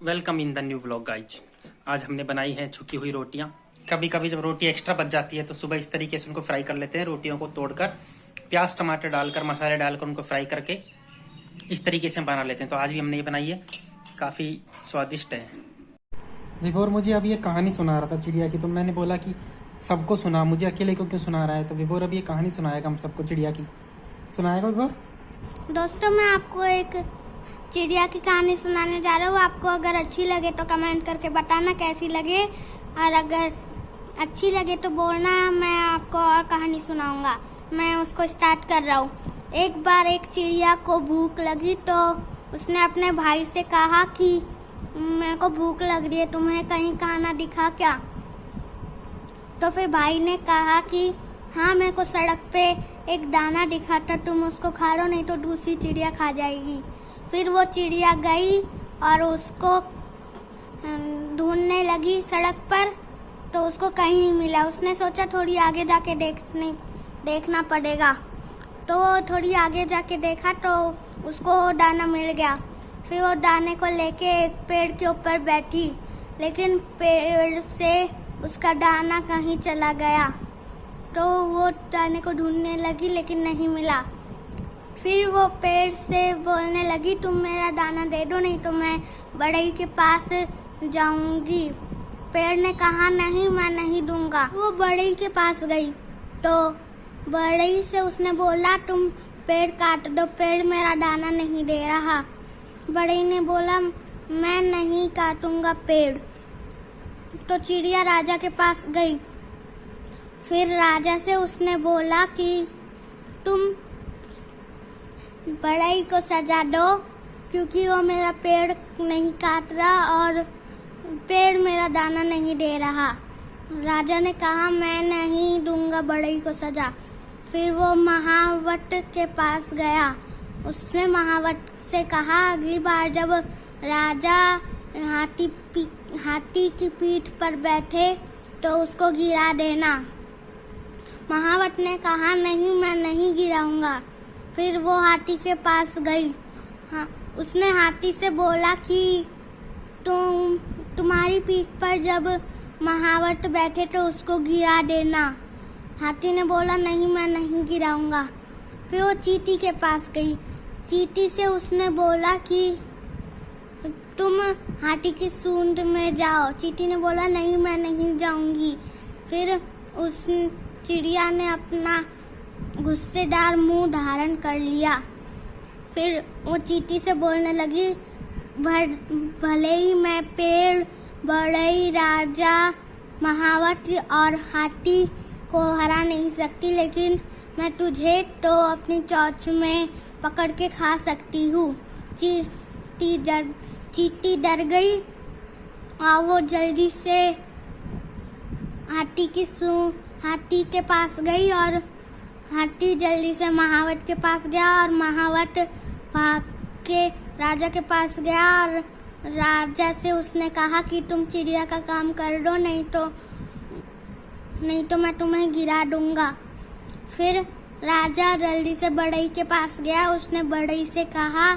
Welcome in the new vlog guys. आज हमने बनाई है छुट्टी हुई रोटियां। कभी कभी जब रोटी एक्स्ट्रा बच जाती है तो सुबह इस तरीके से उनको फ्राई कर लेते हैं। रोटियों को तोड़कर प्याज टमाटर डालकर मसाले डालकर उनको फ्राई करके इस तरीके से बना लेते हैं। तो आज भी हमने ये बनाई है, काफी स्वादिष्ट है। विभोर मुझे अभी ये कहानी सुना रहा था चिड़िया की, तो मैंने बोला कि सबको सुना, मुझे अकेले को क्यों सुना रहा है। तो विभोर अभी ये कहानी सुनाएगा हम सबको, चिड़िया की सुनाएगा विभोर। दोस्तों, मैं आपको एक चिड़िया की कहानी सुनाने जा रहा हूँ। आपको अगर अच्छी लगे तो कमेंट करके बताना कैसी लगे, और अगर अच्छी लगे तो बोलना, मैं आपको और कहानी सुनाऊंगा। मैं उसको स्टार्ट कर रहा हूँ। एक बार एक चिड़िया को भूख लगी तो उसने अपने भाई से कहा कि मेरे को भूख लग रही है, तुम्हें कहीं खाना दिखा क्या। तो फिर भाई ने कहा कि हाँ, मेरे को सड़क पे एक दाना दिखा था, तुम उसको खा लो, नहीं तो दूसरी चिड़िया खा जाएगी। फिर वो चिड़िया गई और उसको ढूंढने लगी सड़क पर, तो उसको कहीं नहीं मिला। उसने सोचा थोड़ी आगे जाके देखना पड़ेगा। तो वो थोड़ी आगे जाके देखा तो उसको दाना मिल गया। फिर वो दाने को लेके एक पेड़ के ऊपर बैठी, लेकिन पेड़ से उसका दाना कहीं चला गया। तो वो दाने को ढूंढने लगी लेकिन नहीं मिला। फिर वो पेड़ से बोलने लगी, तुम मेरा दाना दे दो, नहीं तो मैं बढ़ई के पास जाऊंगी। पेड़ ने कहा नहीं, मैं नहीं दूंगा। वो बढ़ई के पास गई तो बढ़ई से उसने बोला, तुम पेड़ काट दो, पेड़ मेरा दाना नहीं दे रहा। बढ़ई ने बोला, मैं नहीं काटूंगा पेड़। तो चिड़िया राजा के पास गई। फिर राजा से उसने बोला कि तुम बढ़ई को सजा दो, क्योंकि वो मेरा पेड़ नहीं काट रहा और पेड़ मेरा दाना नहीं दे रहा। राजा ने कहा, मैं नहीं दूंगा बढ़ई को सजा। फिर वो महावट के पास गया। उसने महावट से कहा, अगली बार जब राजा हाथी की पीठ पर बैठे तो उसको गिरा देना। महावट ने कहा, नहीं, मैं नहीं गिराऊंगा। फिर वो हाथी के पास गई। उसने हाथी से बोला कि तुम्हारी पीठ पर जब महावट बैठे तो उसको गिरा देना। हाथी ने बोला, नहीं, मैं नहीं गिराऊंगा। फिर वो चींटी के पास गई। चींटी से उसने बोला कि तुम हाथी की सूंड में जाओ। चींटी ने बोला, नहीं, मैं नहीं जाऊंगी। फिर उस चिड़िया ने अपना गुस्सेदार मुंह धारण कर लिया। फिर वो चींटी से बोलने लगी, भले ही मैं पेड़, बढ़ई, राजा, महावट और हाथी को हरा नहीं सकती, लेकिन मैं तुझे तो अपनी चोंच में पकड़ के खा सकती हूँ। चींटी डर गई और वो जल्दी से हाथी के पास गई और हाथी जल्दी से महावट के पास गया और महावट भाग के राजा के पास गया और राजा से उसने कहा कि तुम चिड़िया का काम कर दो, नहीं तो मैं तुम्हें गिरा दूंगा। फिर राजा जल्दी से बढ़ई के पास गया। उसने बढ़ई से कहा,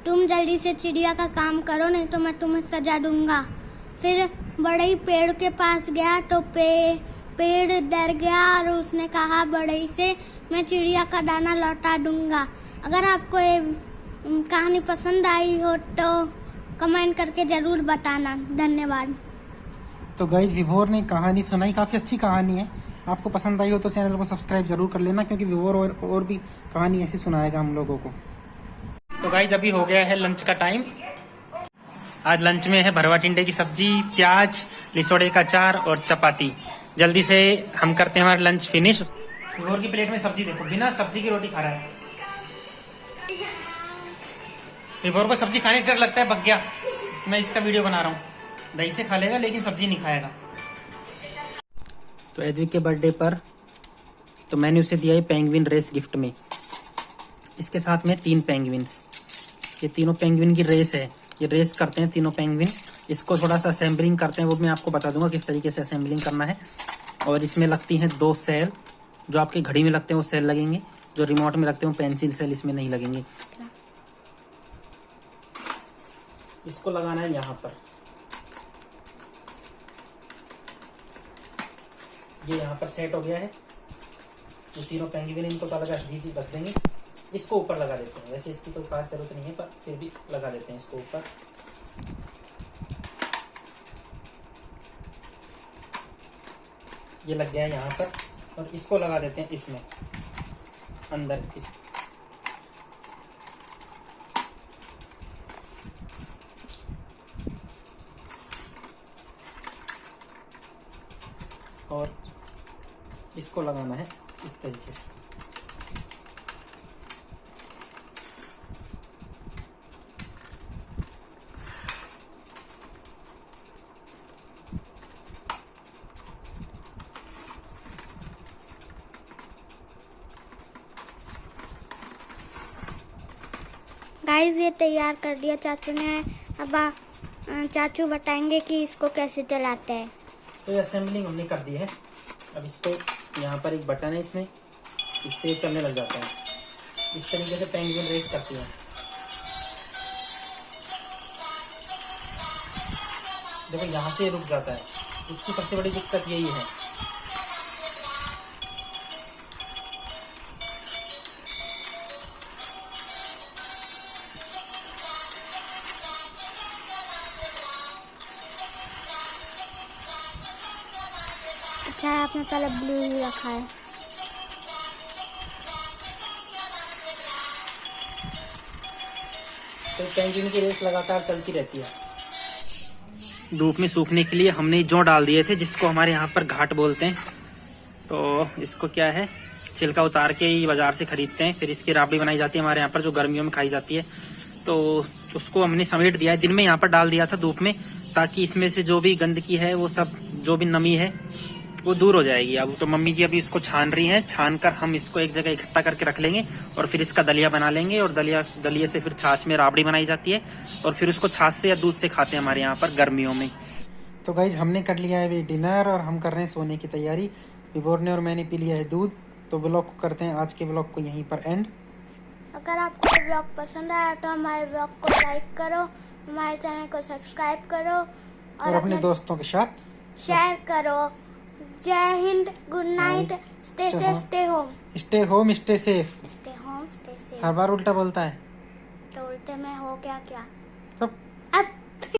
तुम जल्दी से चिड़िया का काम करो, नहीं तो मैं तुम्हें सजा दूंगा। फिर बढ़ई पेड़ के पास गया तो पेड़ डर गया और उसने कहा बढ़ई से, मैं चिड़िया का दाना लौटा दूंगा। अगर आपको ये कहानी पसंद आई हो तो कमेंट करके जरूर बताना। धन्यवाद। तो गाइस, विभोर ने कहानी सुनाई, काफी अच्छी कहानी है। आपको पसंद आई हो तो चैनल को सब्सक्राइब जरूर कर लेना, क्योंकि विभोर और भी कहानी ऐसी सुनाएगा हम लोगों को। तो गाइज, अभी हो गया है लंच का टाइम। आज लंच में है भरवा टिंडे की सब्जी, प्याज, लिसोड़े का अचार और चपाती। जल्दी से हम करते हैं हमारा लंच फिनिश। विभोर की प्लेट में सब्जी देखो, बिना सब्जी की रोटी खा रहा है। विभोर को सब्जी खाने का डर लगता है, भग गया। मैं इसका वीडियो बना रहा हूँ। दही से खा लेगा लेकिन सब्जी नहीं खाएगा। तो एडविक के बर्थडे पर तो मैंने उसे दिया है पेंगुइन रेस गिफ्ट में। इसके साथ में 3 पेंगुइन्स, ये तीनों पेंगुइन की रेस है। ये रेस करते हैं तीनों पेंगुइन। इसको थोड़ा सा असेंबलिंग करते हैं, वो मैं आपको बता दूंगा किस तरीके से असेंबलिंग करना है। और इसमें लगती हैं 2 सेल, जो आपके घड़ी में लगते हैं वो सेल लगेंगे, जो रिमोट में लगते हैं वो पेंसिल सेल इसमें नहीं लगेंगे। इसको लगाना है यहाँ पर। ये यहाँ पर सेट हो गया है। ये तीनों पेंगुइन इनको तो लगा दीजिए, रख देंगे। इसको ऊपर लगा देते हैं। वैसे इसकी कोई खास जरूरत नहीं है, पर फिर भी लगा देते हैं इसको ऊपर। ये लग गया है यहाँ पर, और इसको लगा देते हैं इसमें अंदर। इस और इसको लगाना है इस तरीके से। गाइस ये तैयार कर दिया चाचू ने। अब चाचू बताएंगे कि इसको कैसे चलाते हैं। तो ये असेंबलिंग हमने कर दी है। अब इसको यहाँ पर एक बटन है, इसमें इससे चलने लग जाता है। इस तरीके से पेंगुइन रेस करती है। देखो यहाँ से रुक जाता है। इसकी सबसे बड़ी दिक्कत यही है। अच्छा है आपने पहले ब्लू रखा है। तो पेंगुइन की रेस लगातार चलती रहती है। धूप में सूखने के लिए हमने जौ डाल दिए थे, जिसको हमारे यहाँ पर घाट बोलते हैं। तो इसको क्या है, छिलका उतार के ही बाजार से खरीदते हैं। फिर इसकी राबड़ी बनाई जाती है हमारे यहाँ पर, जो गर्मियों में खाई जाती है। तो उसको हमने समेट दिया है। दिन में यहाँ पर डाल दिया था धूप में, ताकि इसमें से जो भी गंदगी है, वो सब जो भी नमी है, वो दूर हो जाएगी। अब तो मम्मी जी अभी इसको छान रही हैं। छान कर हम इसको एक जगह इकट्ठा करके रख लेंगे, और फिर इसका दलिया बना लेंगे। और दलिये से फिर छाछ में राबड़ी बनाई जाती है, और फिर उसको छाछ से या दूध से खाते हैं हमारे यहाँ पर गर्मियों में। तो गाइज हमने कर लिया है अभी डिनर, और हम कर रहे हैं सोने की तैयारी। विभोर ने और मैंने पी लिया है दूध। तो ब्लॉग को करते हैं, आज के ब्लॉग को यहीं पर एंड। अगर आपको ये ब्लॉग पसंद आया तो हमारे ब्लॉग को लाइक करो, हमारे चैनल को सब्सक्राइब करो, और अपने दोस्तों के साथ शेयर करो। जय हिंद, good night, stay safe, stay home. Stay home, stay safe. Stay home, stay safe. हर बार उल्टा बोलता है। तो उल्टे में हो क्या क्या? सब